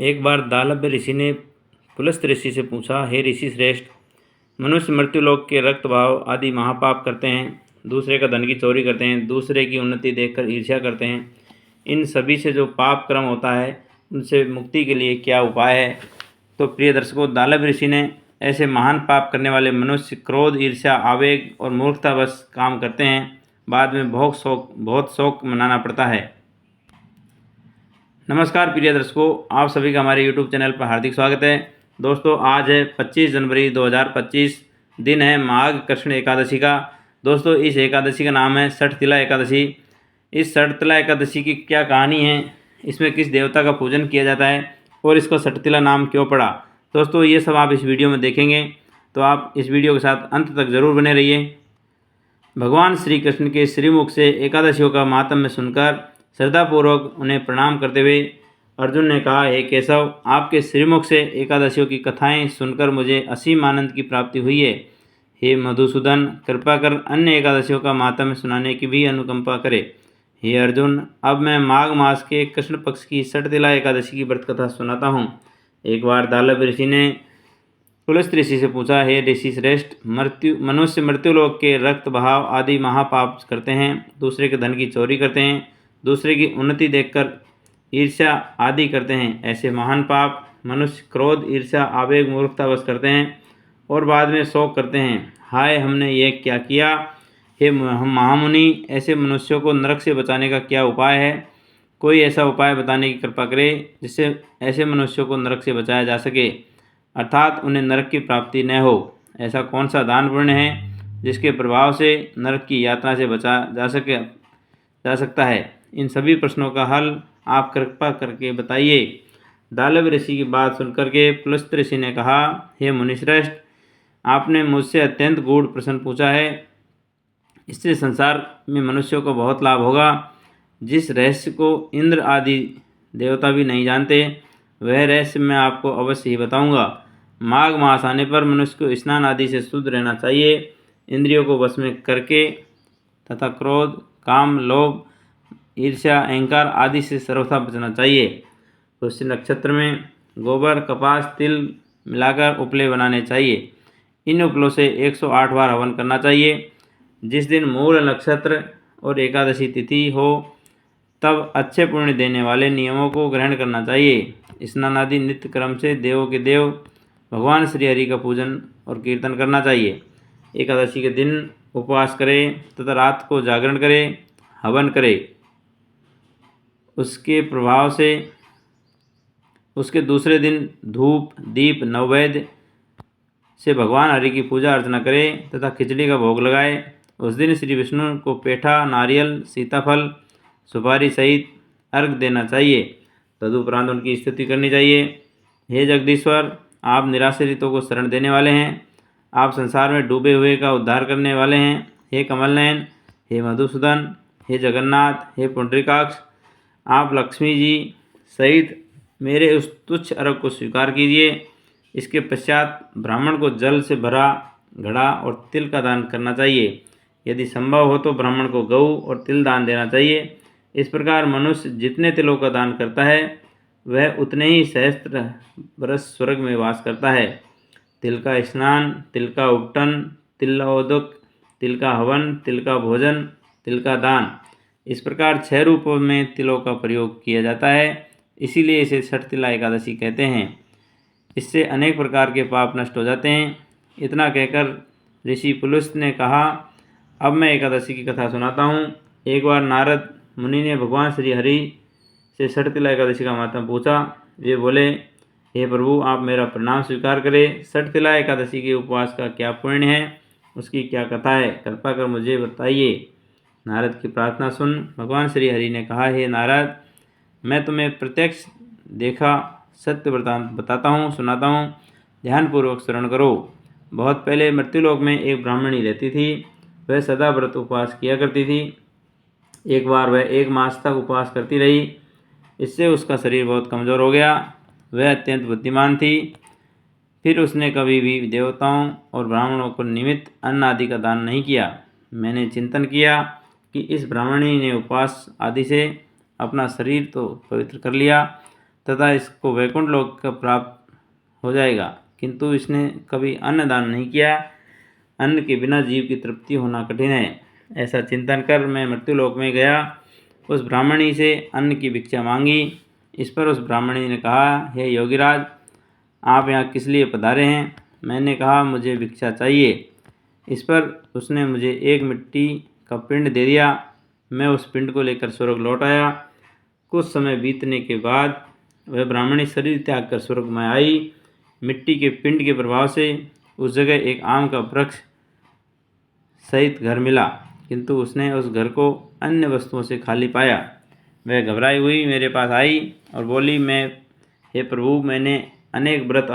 एक बार दालभ्य ऋषि ने पुलस्त ऋषि से पूछा, हे ऋषि श्रेष्ठ, मनुष्य मृत्युलोक के रक्त भाव आदि महापाप करते हैं, दूसरे का धन की चोरी करते हैं, दूसरे की उन्नति देखकर ईर्ष्या करते हैं। इन सभी से जो पाप कर्म होता है उनसे मुक्ति के लिए क्या उपाय है? तो प्रिय दर्शकों, दालभ्य ऋषि ने ऐसे महान पाप करने वाले मनुष्य क्रोध, ईर्ष्या, आवेग और मूर्खतावश काम करते हैं, बाद में बहुत शोक मनाना पड़ता है। नमस्कार प्रिय दर्शकों, आप सभी का हमारे YouTube चैनल पर हार्दिक स्वागत है। दोस्तों, आज है 25 जनवरी 2025, दिन है माघ कृष्ण एकादशी का। दोस्तों, इस एकादशी का नाम है षठतिला एकादशी। इस षठतिला एकादशी की क्या कहानी है, इसमें किस देवता का पूजन किया जाता है और इसको षठतिला नाम क्यों पड़ा, दोस्तों ये सब आप इस वीडियो में देखेंगे, तो आप इस वीडियो के साथ अंत तक जरूर बने रहिए। भगवान श्री कृष्ण के श्रीमुख से एकादशियों का महात्म्य सुनकर श्रद्धापूर्वक उन्हें प्रणाम करते हुए अर्जुन ने कहा, हे केशव, आपके श्रीमुख से एकादशियों की कथाएं सुनकर मुझे असीम आनंद की प्राप्ति हुई है। हे मधुसूदन, कृपा कर अन्य एकादशियों का महात्म्य सुनाने की भी अनुकंपा करे। हे अर्जुन, अब मैं माघ मास के कृष्ण पक्ष की षठतिला एकादशी की व्रत कथा सुनाता हूँ। एक बार दालभ्य ऋषि ने पुलस्त ऋषि से पूछा, हे ऋषि श्रेष्ठ, मनुष्य मृत्युलोक के रक्त बहाव आदि महापाप करते हैं, दूसरे के धन की चोरी करते हैं, दूसरे की उन्नति देखकर ईर्ष्या आदि करते हैं। ऐसे महान पाप मनुष्य क्रोध, ईर्ष्या, आवेग, मूर्खतावश करते हैं और बाद में शोक करते हैं। हाय, हमने ये क्या किया? हे महामुनि, ऐसे मनुष्यों को नरक से बचाने का क्या उपाय है? कोई ऐसा उपाय बताने की कृपा करे जिससे ऐसे मनुष्यों को नरक से बचाया जा सके, अर्थात उन्हें नरक की प्राप्ति न हो। ऐसा कौन सा दान पुण्य है जिसके प्रभाव से नरक की यातना से बचा जा सकता है? इन सभी प्रश्नों का हल आप कृपा करके बताइए। दालभ्य ऋषि की बात सुनकर के पुलस्त ऋषि ने कहा, हे मुनिश्रेष्ठ, आपने मुझसे अत्यंत गूढ़ प्रश्न पूछा है। इससे संसार में मनुष्यों को बहुत लाभ होगा। जिस रहस्य को इंद्र आदि देवता भी नहीं जानते, वह रहस्य मैं आपको अवश्य ही बताऊंगा। माघ मास आने पर मनुष्य को स्नान आदि से शुद्ध रहना चाहिए, इंद्रियों को वश में करके तथा क्रोध, काम, लोभ, ईर्ष्या, अहंकार आदि से सर्वथा बचना चाहिए। पुष्य नक्षत्र में गोबर, कपास, तिल मिलाकर उपले बनाने चाहिए। इन उपलों से 108 बार हवन करना चाहिए। जिस दिन मूल नक्षत्र और एकादशी तिथि हो, तब अच्छे पुण्य देने वाले नियमों को ग्रहण करना चाहिए। स्नान आदि नित्य क्रम से देवों के देव भगवान श्री हरि का पूजन और कीर्तन करना चाहिए। एकादशी के दिन उपवास करें तथा रात को जागरण करें, हवन करें। उसके प्रभाव से उसके दूसरे दिन धूप, दीप, नैवेद्य से भगवान हरि की पूजा अर्चना करें तथा खिचड़ी का भोग लगाए। उस दिन श्री विष्णु को पेठा, नारियल, सीताफल, सुपारी सहित अर्घ देना चाहिए। तदुपरांत उनकी स्तुति करनी चाहिए। हे जगदीश्वर, आप निराश्रितों को शरण देने वाले हैं, आप संसार में डूबे हुए का उद्धार करने वाले हैं। हे कमलनयन, हे मधुसूदन, हे जगन्नाथ, हे पुंडरीकाक्ष, आप लक्ष्मी जी सहित मेरे उस तुच्छ अर्घ को स्वीकार कीजिए। इसके पश्चात ब्राह्मण को जल से भरा घड़ा और तिल का दान करना चाहिए। यदि संभव हो तो ब्राह्मण को गऊ और तिल दान देना चाहिए। इस प्रकार मनुष्य जितने तिलों का दान करता है, वह उतने ही सहस्त्र वर्ष स्वर्ग में वास करता है। तिल का स्नान, तिल का उपटन, तिलोदक, तिल का हवन, तिल का भोजन, तिल का दान, इस प्रकार 6 रूपों में तिलों का प्रयोग किया जाता है। इसीलिए इसे षठतिला एकादशी कहते हैं। इससे अनेक प्रकार के पाप नष्ट हो जाते हैं। इतना कहकर ऋषि पुलस्त ने कहा, अब मैं एकादशी की कथा सुनाता हूँ। एक बार नारद मुनि ने भगवान श्री हरि से षठतिला एकादशी का महात्म्य पूछा। वे बोले, हे प्रभु, आप मेरा प्रणाम स्वीकार करें। षठतिला एकादशी के उपवास का क्या पुण्य है, उसकी क्या कथा है, कृपा कर मुझे बताइए। नारद की प्रार्थना सुन भगवान श्री हरि ने कहा, हे नारद, मैं तुम्हें प्रत्यक्ष देखा सत्य वृतांत बताता हूँ, सुनाता हूँ, ध्यानपूर्वक श्रवण करो। बहुत पहले मृत्युलोक में एक ब्राह्मणी रहती थी। वह सदा व्रत उपवास किया करती थी। एक बार वह 1 मास तक उपवास करती रही। इससे उसका शरीर बहुत कमज़ोर हो गया। वह अत्यंत बुद्धिमान थी। फिर उसने कभी भी देवताओं और ब्राह्मणों को निमित्त अन्न आदि का दान नहीं किया। मैंने चिंतन किया कि इस ब्राह्मणी ने उपवास आदि से अपना शरीर तो पवित्र कर लिया, तथा इसको वैकुंठ लोक का प्राप्त हो जाएगा। किंतु इसने कभी अन्न दान नहीं किया। अन्न के बिना जीव की तृप्ति होना कठिन है। ऐसा चिंतन कर मैं मृत्युलोक में गया। उस ब्राह्मणी से अन्न की भिक्षा मांगी। इस पर उस ब्राह्मणी ने कहा, हे योगीराज, आप यहाँ किस लिए पधारे हैं? मैंने कहा, मुझे भिक्षा चाहिए। इस पर उसने मुझे एक मिट्टी का पिंड दे दिया। मैं उस पिंड को लेकर स्वर्ग लौट आया। कुछ समय बीतने के बाद वह ब्राह्मणी शरीर त्याग कर स्वर्ग में आई। मिट्टी के पिंड के प्रभाव से उस जगह एक आम का वृक्ष सहित घर मिला, किंतु उसने उस घर को अन्य वस्तुओं से खाली पाया। वह घबराई हुई मेरे पास आई और बोली, हे प्रभु, मैंने अनेक व्रत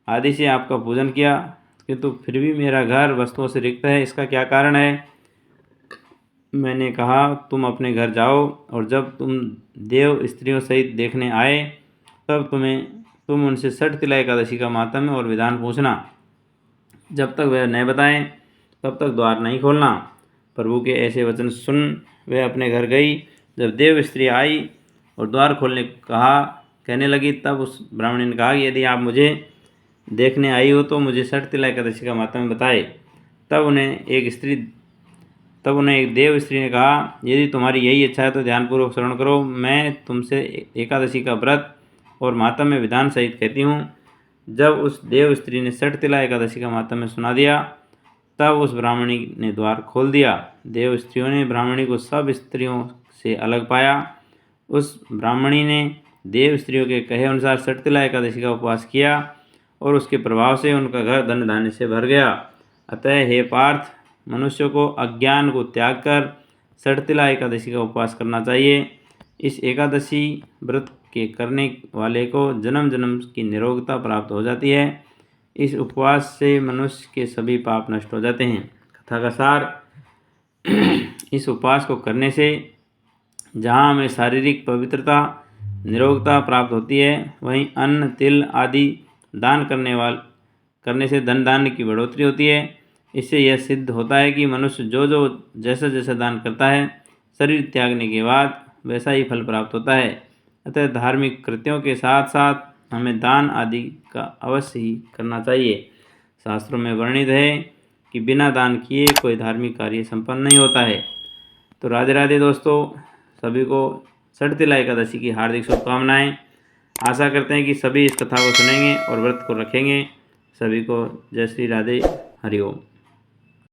आदि से आपका पूजन किया, किंतु फिर भी मेरा घर वस्तुओं से रिक्त है। इसका क्या कारण है? मैंने कहा, तुम अपने घर जाओ और जब तुम देव स्त्रियों सहित देखने आए तब तुम उनसे 60 तिला एकादशी का माहात्म्य और विधान पूछना। जब तक वह नहीं बताएं तब तक द्वार नहीं खोलना। प्रभु के ऐसे वचन सुन वह अपने घर गई। जब देव स्त्री आई और द्वार खोलने कहने लगी, तब उस ब्राह्मणी ने कहा, यदि आप मुझे देखने आई हो तो मुझे 60 तिला एकादशी का माहात्म्य बताए। तब उन्हें एक देव स्त्री ने कहा, यदि तुम्हारी यही इच्छा है तो ध्यानपूर्वक श्रवण करो। मैं तुमसे एकादशी का व्रत और माहात्म्य विधान सहित कहती हूँ। जब उस देव स्त्री ने 60 तिला एकादशी का माहात्म्य सुना दिया तब उस ब्राह्मणी ने द्वार खोल दिया। देव स्त्रियों ने ब्राह्मणी को सब स्त्रियों से अलग पाया। उस ब्राह्मणी ने देव स्त्रियों के कहे अनुसार 60 तिला एकादशी का उपवास किया और उसके प्रभाव से उनका घर धन धान्य से भर गया। अतः हे पार्थ, मनुष्य को अज्ञान को त्याग कर 60 तिला एकादशी का उपवास करना चाहिए। इस एकादशी व्रत के करने वाले को जन्म जन्म की निरोगता प्राप्त हो जाती है। इस उपवास से मनुष्य के सभी पाप नष्ट हो जाते हैं। कथा का सार, इस उपवास को करने से जहाँ हमें शारीरिक पवित्रता निरोगता प्राप्त होती है, वहीं अन्न तिल आदि दान करने से धन धान्य की बढ़ोतरी होती है। इससे यह सिद्ध होता है कि मनुष्य जो जैसा जैसा दान करता है, शरीर त्यागने के बाद वैसा ही फल प्राप्त होता है। अतः धार्मिक कृत्यों के साथ साथ हमें दान आदि का अवश्य ही करना चाहिए। शास्त्रों में वर्णित है कि बिना दान किए कोई धार्मिक कार्य संपन्न नहीं होता है। तो राधे राधे दोस्तों, सभी को 60 तिला एकादशी की हार्दिक शुभकामनाएं। आशा करते हैं कि सभी इस कथा को सुनेंगे और व्रत को रखेंगे। सभी को जय श्री राधे, हरि ओम।